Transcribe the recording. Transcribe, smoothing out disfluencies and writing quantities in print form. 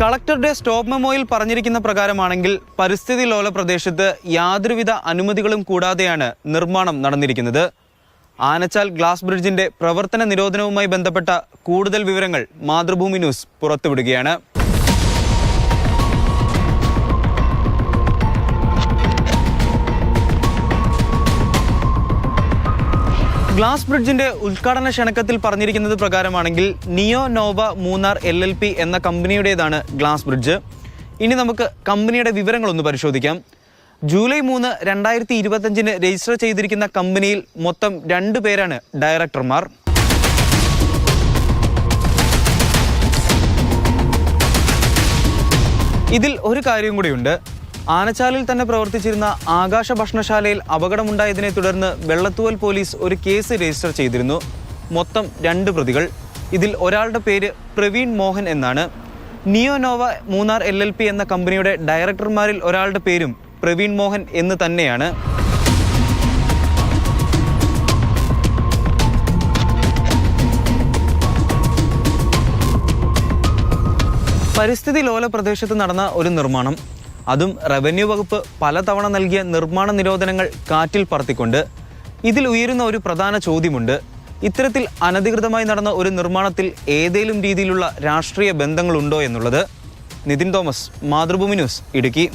കളക്ടറുടെ സ്റ്റോപ്പ് മെമ്മോയിൽ പറഞ്ഞിരിക്കുന്ന പ്രകാരമാണെങ്കിൽ പരിസ്ഥിതി ലോല പ്രദേശത്ത് യാതൊരുവിധ അനുമതികളും കൂടാതെയാണ് നിർമ്മാണം നടന്നിരിക്കുന്നത്. ആനച്ചാൽ ഗ്ലാസ് ബ്രിഡ്ജിന്റെ പ്രവർത്തന നിരോധനവുമായി ബന്ധപ്പെട്ട കൂടുതൽ വിവരങ്ങൾ മാതൃഭൂമി ന്യൂസ് പുറത്തുവിടുകയാണ്. ഗ്ലാസ് ബ്രിഡ്ജിന്റെ ഉദ്ഘാടന ക്ഷണക്കത്തിൽ പറഞ്ഞിരിക്കുന്നത് പ്രകാരമാണെങ്കിൽ നിയോ നോവ മൂന്നാർ LLP എന്ന കമ്പനിയുടേതാണ് ഗ്ലാസ് ബ്രിഡ്ജ്. ഇനി നമുക്ക് കമ്പനിയുടെ വിവരങ്ങളൊന്ന് പരിശോധിക്കാം. ജൂലൈ 3, 2025 രജിസ്റ്റർ ചെയ്തിരിക്കുന്ന കമ്പനിയിൽ മൊത്തം 2 പേരാണ് ഡയറക്ടർമാർ. ഇതിൽ ഒരു കാര്യം കൂടിയുണ്ട്. ആനച്ചാലിൽ തന്നെ പ്രവർത്തിച്ചിരുന്ന ആകാശ ഭക്ഷണശാലയിൽ അപകടമുണ്ടായതിനെ തുടർന്ന് വെള്ളത്തൂവൽ പോലീസ് ഒരു കേസ് രജിസ്റ്റർ ചെയ്തിരുന്നു. മൊത്തം 2 പ്രതികൾ. ഇതിൽ ഒരാളുടെ പേര് പ്രവീൺ മോഹൻ എന്നാണ്. നിയോ നോവ മൂന്നാർ LLP എന്ന കമ്പനിയുടെ ഡയറക്ടർമാരിൽ ഒരാളുടെ പേരും പ്രവീൺ മോഹൻ എന്ന് തന്നെയാണ്. പരിസ്ഥിതി ലോല പ്രദേശത്ത് നടന്ന ഒരു നിർമ്മാണം, അതും റവന്യൂ വകുപ്പ് പലതവണ നൽകിയ നിർമ്മാണ നിരോധനങ്ങൾ കാറ്റിൽ പറത്തിക്കൊണ്ട്. ഇതിൽ ഉയരുന്ന ഒരു പ്രധാന ചോദ്യമുണ്ട്. ഇത്തരത്തിൽ അനധികൃതമായി നടന്ന ഒരു നിർമ്മാണത്തിൽ ഏതെങ്കിലും രീതിയിലുള്ള രാഷ്ട്രീയ ബന്ധങ്ങളുണ്ടോ എന്നുള്ളത്. Nitin Thomas, Mathrubhumi news, Idukki.